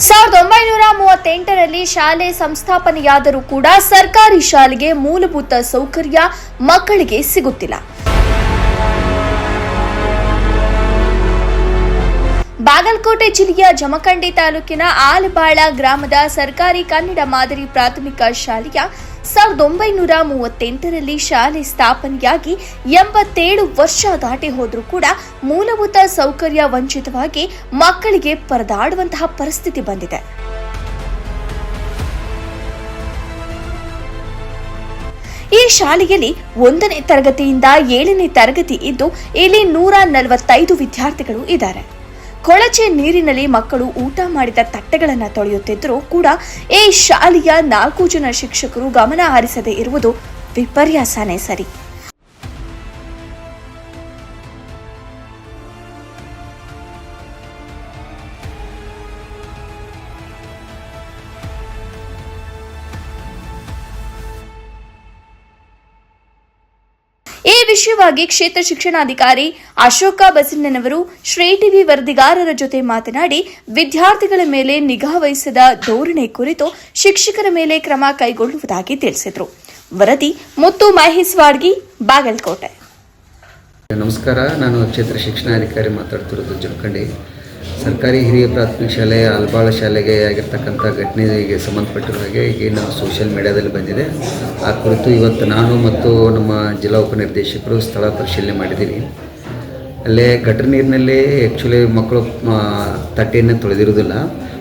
1938ರಲ್ಲಿ ಶಾಲೆ ಸಂಸ್ಥಾಪನೆಯಾದರೂ ಕೂಡ ಸರ್ಕಾರಿ ಶಾಲೆಗೆ ಮೂಲಭೂತ ಸೌಕರ್ಯ ಮಕ್ಕಳಿಗೆ ಸಿಗುತ್ತಿಲ್ಲ. ಬಾಗಲಕೋಟೆ ಜಿಲ್ಲೆಯ ಜಮಖಂಡಿ ತಾಲೂಕಿನ ಆಲಬಾಳ ಗ್ರಾಮದ ಸರ್ಕಾರಿ ಕನ್ನಡ ಮಾದರಿ ಪ್ರಾಥಮಿಕ ಶಾಲೆಯ 1938ರಲ್ಲಿ ಶಾಲೆ ಸ್ಥಾಪನೆಯಾಗಿ 87 ವರ್ಷ ದಾಟಿ ಹೋದರೂ ಕೂಡ ಮೂಲಭೂತ ಸೌಕರ್ಯ ವಂಚಿತವಾಗಿ ಮಕ್ಕಳಿಗೆ ಪರದಾಡುವಂತಹ ಪರಿಸ್ಥಿತಿ ಬಂದಿದೆ. ಈ ಶಾಲೆಯಲ್ಲಿ 1ನೇ ತರಗತಿಯಿಂದ 7ನೇ ತರಗತಿ ಇದ್ದು ಇಲ್ಲಿ 145 ವಿದ್ಯಾರ್ಥಿಗಳು ಇದ್ದಾರೆ. ಕೊಳಚೆ ನೀರಿನಲ್ಲಿ ಮಕ್ಕಳು ಊಟ ಮಾಡಿದ ತಟ್ಟೆಗಳನ್ನು ತೊಳೆಯುತ್ತಿದ್ದರೂ ಕೂಡ ಈ ಶಾಲೆಯ 4 ಜನ ಶಿಕ್ಷಕರು ಗಮನ ಹರಿಸದೇ ಇರುವುದು ವಿಪರ್ಯಾಸನೇ ಸರಿ. ಈ ವಿಷಯವಾಗಿ ಕ್ಷೇತ್ರ ಶಿಕ್ಷಣಾಧಿಕಾರಿ ಅಶೋಕ ಬಸಿನ್ನನವರು ಶ್ರೀ ಟಿವಿ ವರದಿಗಾರರ ಜೊತೆ ಮಾತನಾಡಿ ವಿದ್ಯಾರ್ಥಿಗಳ ಮೇಲೆ ನಿಗಾ ವಹಿಸದ ಧೋರಣೆ ಕುರಿತು ಶಿಕ್ಷಕರ ಮೇಲೆ ಕ್ರಮ ಕೈಗೊಳ್ಳುವುದಾಗಿ ತಿಳಿಸಿದರು. ವರದಿ ಮುತ್ತು ಮಹೇಶ್ವಾಡ್ಗಿ, ಬಾಗಲಕೋಟೆ. ನಮಸ್ಕಾರ, ನಾನು ಕ್ಷೇತ್ರ ಶಿಕ್ಷಣಾಧಿಕಾರಿ ಮಾತಾಡ್ತಿರೋದು ಜಮಖಂಡಿ. ಸರ್ಕಾರಿ ಹಿರಿಯ ಪ್ರಾಥಮಿಕ ಶಾಲೆ ಆಲಬಾಳ ಶಾಲೆಗೆ ಆಗಿರ್ತಕ್ಕಂಥ ಘಟನೆಗೆ ಸಂಬಂಧಪಟ್ಟಿರುವ ಹಾಗೆ ಈಗೇನು ಸೋಷಿಯಲ್ ಮೀಡಿಯಾದಲ್ಲಿ ಬಂದಿದೆ, ಆ ಕುರಿತು ಇವತ್ತು ನಾನು ಮತ್ತು ನಮ್ಮ ಜಿಲ್ಲಾ ಉಪನಿರ್ದೇಶಕರು ಸ್ಥಳ ಪರಿಶೀಲನೆ ಮಾಡಿದ್ದೀವಿ. ಅಲ್ಲೇ ಗಟರ್ ನೀರಿನಲ್ಲಿ ಆ್ಯಕ್ಚುಲಿ ಮಕ್ಕಳು ತಟ್ಟೆಯನ್ನು ತೊಳೆದಿರೋದಿಲ್ಲ,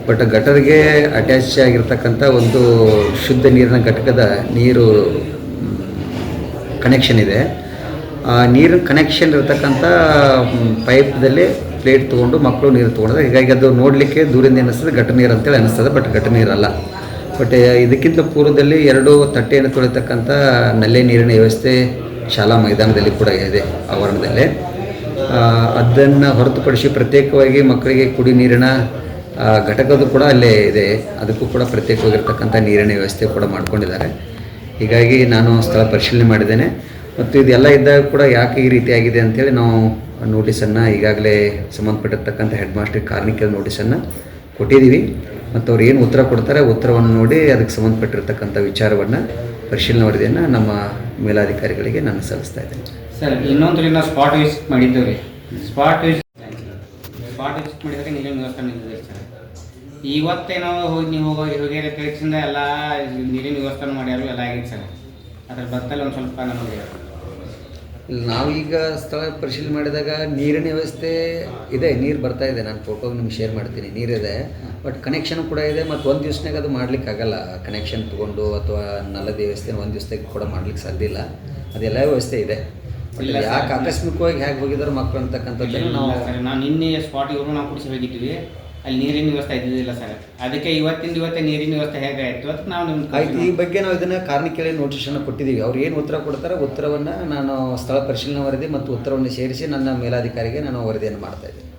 ಬಟ್ ಗಟರ್ಗೆ ಅಟ್ಯಾಚ್ ಆಗಿರ್ತಕ್ಕಂಥ ಒಂದು ಶುದ್ಧ ನೀರಿನ ಘಟಕದ ನೀರು ಕನೆಕ್ಷನ್ ಇದೆ. ಆ ನೀರಿನ ಕನೆಕ್ಷನ್ ಇರತಕ್ಕಂಥ ಪೈಪ್ದಲ್ಲಿ ಪ್ಲೇಟ್ ತೊಗೊಂಡು ಮಕ್ಕಳು ನೀರು ತೊಗೊಂಡ್ರೆ, ಹೀಗಾಗಿ ಅದು ನೋಡಲಿಕ್ಕೆ ದೂರಿಂದ ಅನ್ನಿಸ್ತದೆ ಗಟರ್ ನೀರು ಅಂತೇಳಿ ಅನ್ನಿಸ್ತದೆ, ಬಟ್ ಗಟರ್ ನೀರಲ್ಲ. ಬಟ್ ಇದಕ್ಕಿಂತ ಪೂರ್ವದಲ್ಲಿ 2 ತಟ್ಟೆಯನ್ನು ತೊಳಿತಕ್ಕಂಥ ನಲ್ಲಿ ನೀರಿನ ವ್ಯವಸ್ಥೆ ಶಾಲಾ ಮೈದಾನದಲ್ಲಿ ಕೂಡ ಇದೆ, ಆವರಣದಲ್ಲೇ. ಅದನ್ನು ಹೊರತುಪಡಿಸಿ ಪ್ರತ್ಯೇಕವಾಗಿ ಮಕ್ಕಳಿಗೆ ಕುಡಿ ನೀರಿನ ಘಟಕದ್ದು ಕೂಡ ಅಲ್ಲೇ ಇದೆ, ಅದಕ್ಕೂ ಕೂಡ ಪ್ರತ್ಯೇಕವಾಗಿರ್ತಕ್ಕಂಥ ನೀರಿನ ವ್ಯವಸ್ಥೆ ಕೂಡ ಮಾಡ್ಕೊಂಡಿದ್ದಾರೆ. ಹೀಗಾಗಿ ನಾನು ಸ್ಥಳ ಪರಿಶೀಲನೆ ಮಾಡಿದ್ದೇನೆ ಮತ್ತು ಇದೆಲ್ಲ ಇದ್ದಾಗ ಕೂಡ ಯಾಕೆ ಈ ರೀತಿಯಾಗಿದೆ ಅಂಥೇಳಿ ನಾವು ನೋಟಿಸನ್ನು ಈಗಾಗಲೇ ಸಂಬಂಧಪಟ್ಟಿರ್ತಕ್ಕಂಥ ಹೆಡ್ ಮಾಸ್ಟರ್ ಕಾರ್ಮಿಕರ ನೋಟಿಸನ್ನು ಕೊಟ್ಟಿದ್ದೀವಿ. ಮತ್ತು ಅವ್ರು ಏನು ಉತ್ತರ ಕೊಡ್ತಾರೆ ಉತ್ತರವನ್ನು ನೋಡಿ ಅದಕ್ಕೆ ಸಂಬಂಧಪಟ್ಟಿರ್ತಕ್ಕಂಥ ವಿಚಾರವನ್ನು ಪರಿಶೀಲನೆ ವರದಿಯನ್ನು ನಮ್ಮ ಮೇಲಾಧಿಕಾರಿಗಳಿಗೆ ನಾನು ಸಲ್ಲಿಸ್ತಾ ಇದ್ದೇನೆ. ಸರ್, ಇನ್ನೊಂದು ನಾವು ಸ್ಪಾಟ್ ವಿಸಿಟ್ ಮಾಡಿದ್ದೇವೆ ರೀ. ಸ್ಪಾಟ್ ವಿಸಿಟ್ ಮಾಡಿದಾಗ ನೀರಿನ ವ್ಯವಸ್ಥೆ ನಿಂತಿದೆ ಸರ್. ಇವತ್ತೇನೋ ನೀವು ಹೋಗಿ ಕಳಿಸಿಂದ ಎಲ್ಲ ನೀರಿನ ವ್ಯವಸ್ಥೆ ಮಾಡ್ಯಾರು, ಎಲ್ಲ ಆಗಿದೆ ಸರ್. ಅದ್ರ ಬರ್ತಲ್ಲಿ ಒಂದು ಸ್ವಲ್ಪ ನಮಗೆ ನಾವೀಗ ಸ್ಥಳ ಪರಿಶೀಲನೆ ಮಾಡಿದಾಗ ನೀರಿನ ವ್ಯವಸ್ಥೆ ಇದೆ, ನೀರು ಬರ್ತಾ ಇದೆ. ನಾನು ಫೋಟೋ ನಿಮ್ಗೆ ಶೇರ್ ಮಾಡ್ತೀನಿ, ನೀರಿದೆ, ಬಟ್ ಕನೆಕ್ಷನ್ ಕೂಡ ಇದೆ. ಮತ್ತು ಒಂದು ದಿವಸನಾಗ ಅದು ಮಾಡಲಿಕ್ಕಾಗಲ್ಲ, ಕನೆಕ್ಷನ್ ತೊಗೊಂಡು ಅಥವಾ ನಲ್ಲದ ವ್ಯವಸ್ಥೆ ಒಂದು ದಿವಸದಾಗ ಕೂಡ ಮಾಡ್ಲಿಕ್ಕೆ ಸಾಧ್ಯ ಇಲ್ಲ. ಅದೆಲ್ಲ ವ್ಯವಸ್ಥೆ ಇದೆ. ಯಾಕೆ ಆಕಸ್ಮಿಕವಾಗಿ ಹೇಗೆ ಹೋಗಿದ್ದಾರೆ ಮಕ್ಕಳು ಅಂತಕ್ಕಂಥದ್ದನ್ನು ನಾವು ನಿನ್ನೆ ಸ್ಪಾಟ್ ಇವರು ನಾವು ಕುಡಿಸಿ ಹೋಗಿದ್ವಿ, ಅಲ್ಲಿ ನೀರಿನ ವ್ಯವಸ್ಥೆ ಇದ್ದಿದ್ದಿಲ್ಲ ಸರ್. ಅದಕ್ಕೆ ಇವತ್ತೇ ನೀರಿನ ವ್ಯವಸ್ಥೆ ಹೇಗಾಯಿತು ಅಂತ ನಾವು ನಿಮ್ಗೆ ಆಯ್ತು. ಈ ಬಗ್ಗೆ ನಾವು ಇದನ್ನು ಕಾರ್ಮಿಕರಿಗೆ ನೋಟಿಸನ್ನು ಕೊಟ್ಟಿದ್ದೀವಿ. ಅವ್ರು ಏನು ಉತ್ತರ ಕೊಡ್ತಾರೆ ಉತ್ತರವನ್ನು ನಾನು ಸ್ಥಳ ಪರಿಶೀಲನೆ ವರದಿ ಮತ್ತು ಉತ್ತರವನ್ನು ಸೇರಿಸಿ ನನ್ನ ಮೇಲಾಧಿಕಾರಿಗೆ ನಾನು ವರದಿಯನ್ನು ಮಾಡ್ತಾಯಿದ್ದೀನಿ.